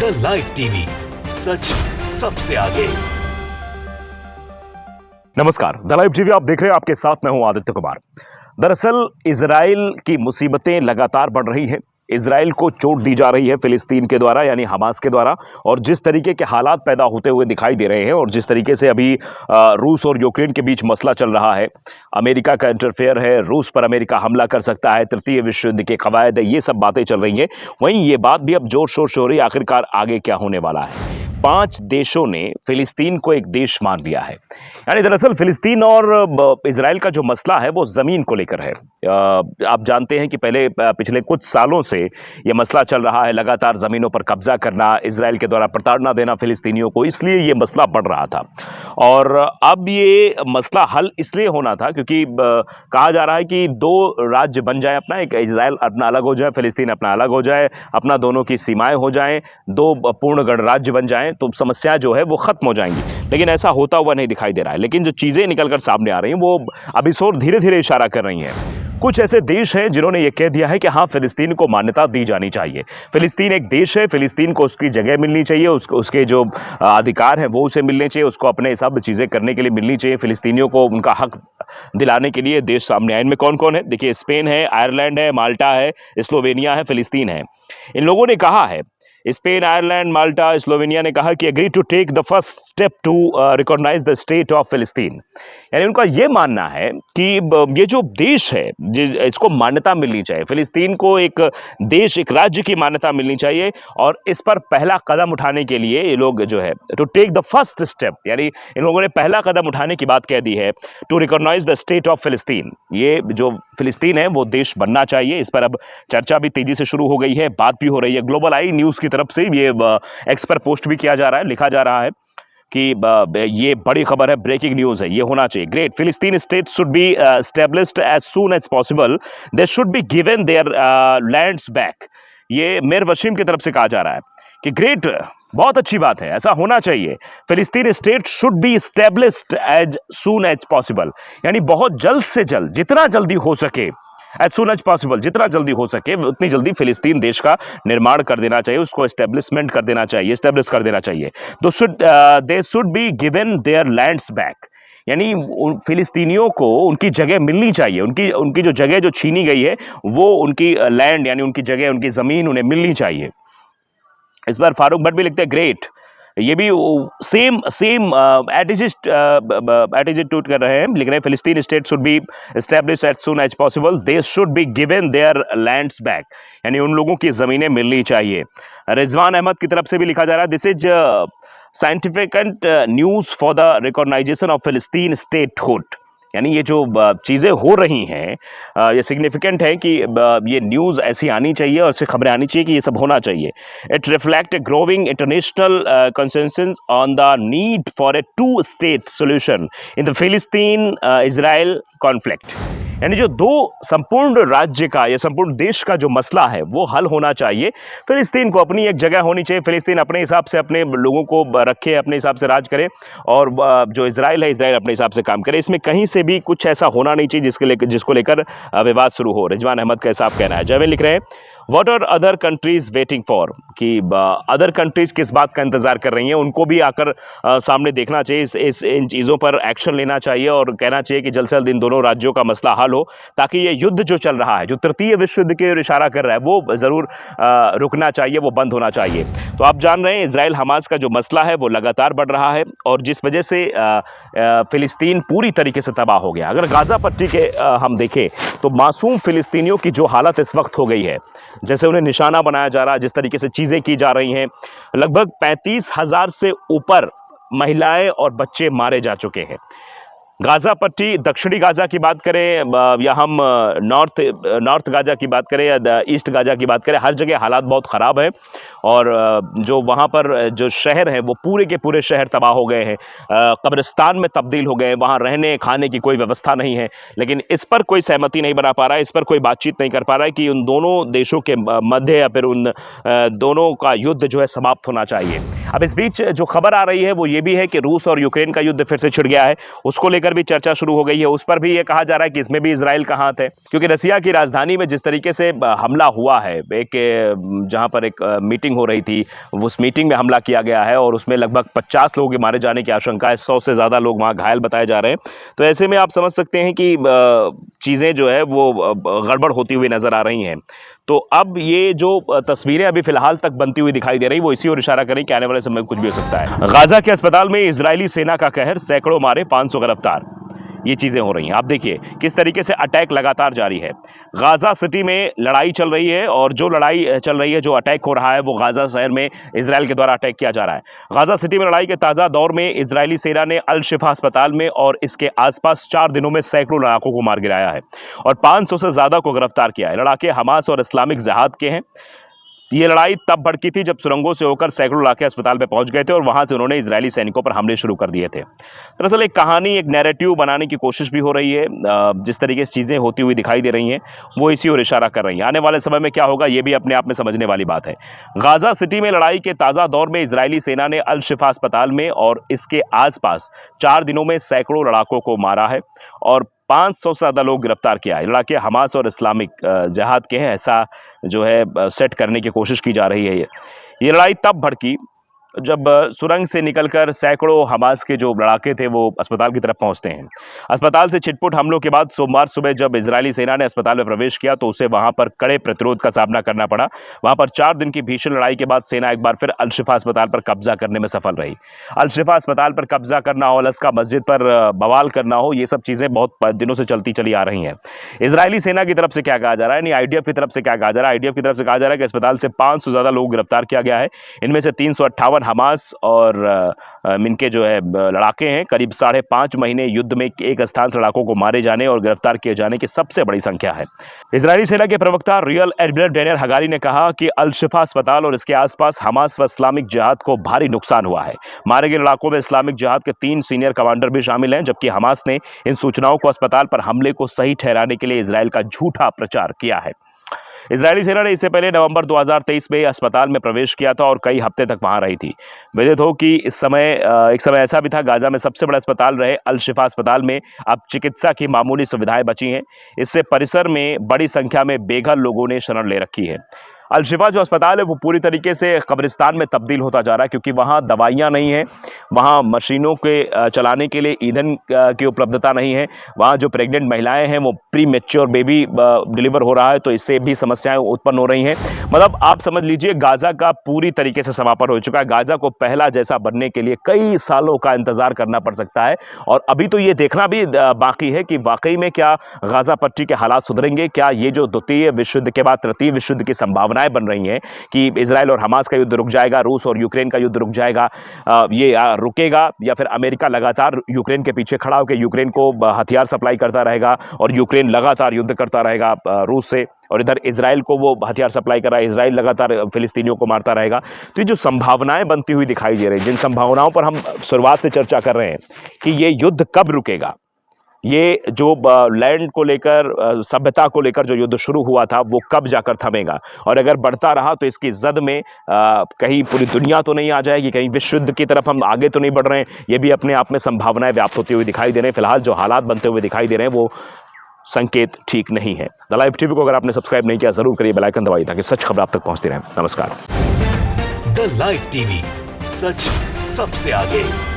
The live TV, सच सबसे आगे। नमस्कार, द लाइव टीवी आप देख रहे हैं। आपके साथ मैं हूं आदित्य कुमार। दरअसल इजराइल की मुसीबतें लगातार बढ़ रही हैं। इजराइल को चोट दी जा रही है फिलिस्तीन के द्वारा, यानी हमास के द्वारा, और जिस तरीके के हालात पैदा होते हुए दिखाई दे रहे हैं और जिस तरीके से अभी रूस और यूक्रेन के बीच मसला चल रहा है, अमेरिका का इंटरफेयर है, रूस पर अमेरिका हमला कर सकता है, तृतीय विश्व युद्ध के कवायद है, ये सब बातें चल रही हैं। वहीं ये बात भी अब जोर शोर से हो रही है, आखिरकार आगे क्या होने वाला है। 5 देशों ने फिलिस्तीन को एक देश मान लिया है। यानी दरअसल फिलिस्तीन और इजराइल का जो मसला है वो ज़मीन को लेकर है। आप जानते हैं कि पिछले कुछ सालों से ये मसला चल रहा है, लगातार ज़मीनों पर कब्जा करना, इजराइल के द्वारा प्रताड़ना देना फिलिस्तीनियों को, इसलिए ये मसला बढ़ रहा था। और अब ये मसला हल इसलिए होना था क्योंकि कहा जा रहा है कि 2 राज्य बन जाए अपना, एक इजराइल अपना अलग हो जाए, फिलिस्तीन अपना अलग हो जाए, अपना दोनों की सीमाएं हो जाएं, 2 पूर्ण गणराज्य बन जाएं, तो समस्या जो है वो खत्म हो जाएंगी। लेकिन ऐसा होता हुआ नहीं दिखाई दे रहा है। लेकिन जो चीजें निकलकर सामने आ रही हैं वो अब इस ओर धीरे धीरे इशारा कर रही हैं। कुछ ऐसे देश हैं जिन्होंने ये कह दिया है कि हाँ, फिलिस्तीन को मान्यता दी जानी चाहिए। फिलिस्तीन एक देश है, फिलिस्तीन को उसकी जगह मिलनी चाहिए, उसके जो अधिकार हैं वो उसे मिलने चाहिए, उसको अपने सब चीज़ें करने के लिए मिलनी चाहिए। फिलिस्तीनियों को उनका हक दिलाने के लिए देश सामने आए। इनमें कौन कौन है? देखिए, स्पेन है, आयरलैंड है, माल्टा है, स्लोवेनिया है, फिलिस्तीन है। इन लोगों ने कहा है, स्पेन, आयरलैंड, माल्टा, स्लोवेनिया ने कहा कि agree to take the first step to recognise the state of फिलिस्तीन। यानी उनका यह मानना है कि ये जो देश है इसको मान्यता मिलनी चाहिए, फिलिस्तीन को एक देश, एक राज्य की मान्यता मिलनी चाहिए। और इस पर पहला कदम उठाने के लिए ये लोग जो है to take the first step, यानी इन लोगों ने पहला कदम उठाने की बात कह दी है, to recognise the state of फिलिस्तीन। ये जो फिलिस्तीन है वो देश बनना चाहिए। इस पर अब चर्चा भी तेजी से शुरू हो गई है, बात भी हो रही है। ग्लोबल आई न्यूज़ की तरफ से ये एक्स पर पोस्ट भी किया जा रहा है, लिखा जा रहा है कि ये बड़ी खबर है, ब्रेकिंग न्यूज़ है, ये होना चाहिए। ग्रेट, फिलिस्तीन state should be established as soon as possible, they should be given their lands back. ये मिर वसीम की तरफ से कहा जा रहा है कि ग्रेट, बहुत अच्छी बात है, ऐसा होना चाहिए। फिलिस्तीन state should be established as soon as possible, यानी बहुत जल्द से जल्द, जितना जल्दी हो सके, एज सून एज पॉसिबल, जितना जल्दी हो सके उतनी जल्दी फिलिस्तीन देश का निर्माण कर देना चाहिए, उसको एस्टेब्लिशमेंट कर देना चाहिए, एस्टेब्लिश कर देना चाहिए। तो दे should be given their lands back, यानी फिलिस्तीनियों को उनकी जगह मिलनी चाहिए, उनकी जो जगह जो छीनी गई है वो उनकी लैंड, यानी उनकी जगह, उनकी ज़मीन उन्हें मिलनी चाहिए। इस बार फारूक भट्ट भी लिखते हैं ग्रेट, ये भी सेम एटीट्यूड टूट कर रहे हैं, लिख रहे हैं फिलिस्तीन state should be established as soon as possible, they should be given their lands back, यानी उन लोगों की ज़मीनें मिलनी चाहिए। रिजवान अहमद की तरफ से भी लिखा जा रहा है, this is significant news for the recognization of Palestine statehood. यानी ये जो चीज़ें हो रही हैं ये सिग्निफिकेंट है कि ये न्यूज़ ऐसी आनी चाहिए और ऐसी खबरें आनी चाहिए कि ये सब होना चाहिए। It reflect a growing international consensus on the need for a 2 state solution in the फिलिस्तीन इजराइल कॉन्फ्लिक्ट। यानी जो 2 संपूर्ण राज्य का या संपूर्ण देश का जो मसला है वो हल होना चाहिए। फिलिस्तीन को अपनी एक जगह होनी चाहिए, फिलिस्तीन अपने हिसाब से अपने लोगों को रखे, अपने हिसाब से राज करे, और जो इजराइल है, इजराइल अपने हिसाब से काम करे। इसमें कहीं से भी कुछ ऐसा होना नहीं चाहिए जिसको लेकर विवाद शुरू हो। रिजवान अहमद का ऐसा कहना है। जवेद लिख रहे हैं, what are other countries waiting for, कि अदर कंट्रीज किस बात का इंतजार कर रही हैं, उनको भी आकर सामने देखना चाहिए, इन चीज़ों पर एक्शन लेना चाहिए और कहना चाहिए कि जल्द से जल्द इन दोनों राज्यों का मसला हल हो, ताकि ये युद्ध जो चल रहा है, जो तृतीय विश्व युद्ध की ओर इशारा कर रहा है, वो ज़रूर रुकना चाहिए, वो बंद होना चाहिए। तो आप जान रहे हैं इजराइल हमास का जो मसला है वो लगातार बढ़ रहा है, और जिस वजह से फिलिस्तीन पूरी तरीके से तबाह हो गया। अगर गाज़ा पट्टी के हम देखें तो मासूम फिलिस्तीनियों की जो हालत इस वक्त हो गई है, जैसे उन्हें निशाना बनाया जा रहा है, जिस तरीके से चीज़ें की जा रही हैं, लगभग 35,000 से ऊपर महिलाएं और बच्चे मारे जा चुके हैं। गाज़ा पट्टी, दक्षिणी गाज़ा की बात करें या हम नॉर्थ गाज़ा की बात करें या ईस्ट गाज़ा की बात करें, हर जगह हालात बहुत ख़राब हैं। और जो वहाँ पर जो शहर हैं वो पूरे के पूरे शहर तबाह हो गए हैं, कब्रिस्तान में तब्दील हो गए हैं, वहाँ रहने खाने की कोई व्यवस्था नहीं है। लेकिन इस पर कोई सहमति नहीं बना पा रहा है, इस पर कोई बातचीत नहीं कर पा रहा है कि उन दोनों देशों के मध्य या फिर उन दोनों का युद्ध जो है समाप्त होना चाहिए। अब इस बीच जो खबर आ रही है वो ये भी है कि रूस और यूक्रेन का युद्ध फिर से छिड़ गया है, उसको लेकर भी चर्चा शुरू हो गई है। उस पर भी ये कहा जा रहा है कि इसमें भी इजराइल का हाथ है, क्योंकि रसिया की राजधानी में जिस तरीके से हमला हुआ है, एक जहां पर एक मीटिंग हो रही थी, उस मीटिंग में हमला किया गया है और उसमें लगभग 50 लोगों के मारे जाने की आशंका है, 100 से ज़्यादा लोग वहाँ घायल बताए जा रहे हैं। तो ऐसे में आप समझ सकते हैं कि चीज़ें जो है वो गड़बड़ होती हुई नज़र आ रही हैं। तो अब ये जो तस्वीरें अभी फिलहाल तक बनती हुई दिखाई दे रही, वो इसी ओर इशारा करें कि आने वाले समय में कुछ भी हो सकता है। गाजा के अस्पताल में इजरायली सेना का कहर, सैकड़ों मारे, 500 गिरफ्तार, ये चीज़ें हो रही हैं। आप देखिए किस तरीके से अटैक लगातार जारी है। गाजा सिटी में लड़ाई चल रही है और जो लड़ाई चल रही है, जो अटैक हो रहा है, वो गाजा शहर में इजराइल के द्वारा अटैक किया जा रहा है। गाजा सिटी में लड़ाई के ताज़ा दौर में इजरायली सेना ने अल शिफा अस्पताल में और इसके आसपास 4 दिनों में सैकड़ों लड़ाकों को मार गिराया है और 500 से ज़्यादा को गिरफ्तार किया है। लड़ाके हमास और इस्लामिक जिहाद के हैं। ये लड़ाई तब भड़की थी जब सुरंगों से होकर सैकड़ों लड़ाके अस्पताल में पहुंच गए थे और वहां से उन्होंने इजरायली सैनिकों पर हमले शुरू कर दिए थे। दरअसल एक कहानी, एक नैरेटिव बनाने की कोशिश भी हो रही है। जिस तरीके से चीज़ें होती हुई दिखाई दे रही हैं, वो इसी ओर इशारा कर रही हैं। आने वाले समय में क्या होगा, ये भी अपने आप में समझने वाली बात है। गाजा सिटी में लड़ाई के ताज़ा दौर में इजरायली सेना ने अल शिफा अस्पताल में और इसके आसपास 4 दिनों में सैकड़ों लड़ाकों को मारा है और 500 से ज़्यादा लोग गिरफ्तार किया है। लड़ाके हमास और इस्लामिक जिहाद के हैं, ऐसा जो है सेट करने की कोशिश की जा रही है। ये लड़ाई तब भड़की जब सुरंग से निकलकर सैकड़ों हमास के जो लड़ाके थे वो अस्पताल की तरफ पहुंचते हैं। अस्पताल से छिटपुट हमलों के बाद सोमवार सुबह जब इजरायली सेना ने अस्पताल में प्रवेश किया तो उसे वहां पर कड़े प्रतिरोध का सामना करना पड़ा। वहां पर 4 दिन की भीषण लड़ाई के बाद सेना एक बार फिर अल शिफा अस्पताल पर कब्जा करने में सफल रही। अल शिफा अस्पताल पर कब्जा करना हो, अलस्का मस्जिद पर बवाल करना हो, ये सब चीज़ें बहुत दिनों से चलती चली आ रही हैं। इजरायली सेना की तरफ से क्या कहा जा रहा है, यानी IDF की तरफ से क्या कहा जा रहा है? IDF की तरफ से कहा जा रहा है कि अस्पताल से 500 से ज़्यादा लोग गिरफ्तार किया गया है। इनमें से 358 हमास और इनके जो है लड़ाके हैं। करीब 5.5 महीने युद्ध में एक स्थान से लड़ाकों को मारे जाने और गिरफ्तार किए जाने की सबसे बड़ी संख्या है। इजरायली सेना के प्रवक्ता रियल एडमिरल डेनियल हगारी ने कहा कि अल शिफा अस्पताल और इसके आसपास हमास व इस्लामिक जिहाद को भारी नुकसान हुआ है। मारे गए लड़ाकों में इस्लामिक जिहाद के 3 सीनियर कमांडर भी शामिल हैं, जबकि हमास ने इन सूचनाओं को अस्पताल पर हमले को सही ठहराने के लिए इजराइल का झूठा प्रचार किया है। इजरायली सेना ने इससे पहले नवंबर 2023 में अस्पताल में प्रवेश किया था और कई हफ्ते तक वहां रही थी। विदित हो कि एक समय ऐसा भी था, गाजा में सबसे बड़ा अस्पताल रहे अल शिफा अस्पताल में अब चिकित्सा की मामूली सुविधाएं बची हैं। इससे परिसर में बड़ी संख्या में बेघर लोगों ने शरण ले रखी है। अल शिफा जो अस्पताल है वो पूरी तरीके से कब्रिस्तान में तब्दील होता जा रहा है, क्योंकि वहाँ दवाइयाँ नहीं हैं, वहाँ मशीनों के चलाने के लिए ईंधन की उपलब्धता नहीं है, वहाँ जो प्रेग्नेंट महिलाएं हैं वो प्री मैच्योर बेबी डिलीवर हो रहा है, तो इससे भी समस्याएं उत्पन्न हो रही हैं। मतलब आप समझ लीजिए गाजा का पूरी तरीके से समापन हो चुका है। गाजा को पहला जैसा बनने के लिए कई सालों का इंतजार करना पड़ सकता है और अभी तो ये देखना भी बाकी है कि वाकई में क्या गाजा पट्टी के हालात सुधरेंगे, क्या ये जो द्वितीय विश्व युद्ध के बाद तृतीय विश्व युद्ध की संभावना बन रही हैं कि इजराइल और हमास का युद्ध रुक जाएगा, रूस और यूक्रेन का युद्ध रुक जाएगा, ये रुकेगा, या फिर अमेरिका लगातार यूक्रेन के पीछे खड़ा होकर यूक्रेन को हथियार सप्लाई करता रहेगा और यूक्रेन लगातार युद्ध करता रहेगा रूस से, और इधर इजराइल को वो हथियार सप्लाई कर रहा है, इजराइल लगातार फिलिस्तीनियों को मारता रहेगा। तो ये जो संभावनाएं बनती हुई दिखाई दे रही हैं, जिन संभावनाओं पर हम शुरुआत से चर्चा कर रहे हैं कि ये युद्ध कब रुकेगा, ये जो लैंड को लेकर, सभ्यता को लेकर जो युद्ध शुरू हुआ था वो कब जाकर थमेगा, और अगर बढ़ता रहा तो इसकी जद में कहीं पूरी दुनिया तो नहीं आ जाएगी, कहीं विश्व युद्ध की तरफ हम आगे तो नहीं बढ़ रहे हैं। ये भी अपने आप में संभावनाएं व्याप्त होती हुई दिखाई दे रहे हैं। फिलहाल जो हालात बनते हुए दिखाई दे रहे हैं वो संकेत ठीक नहीं है। द लाइव टीवी को अगर आपने सब्सक्राइब नहीं किया जरूर करिए, बेल आइकन दबाइए ताकि सच खबर आप तक पहुंचती रहे। नमस्कार। द लाइव टीवी, सच सबसे आगे।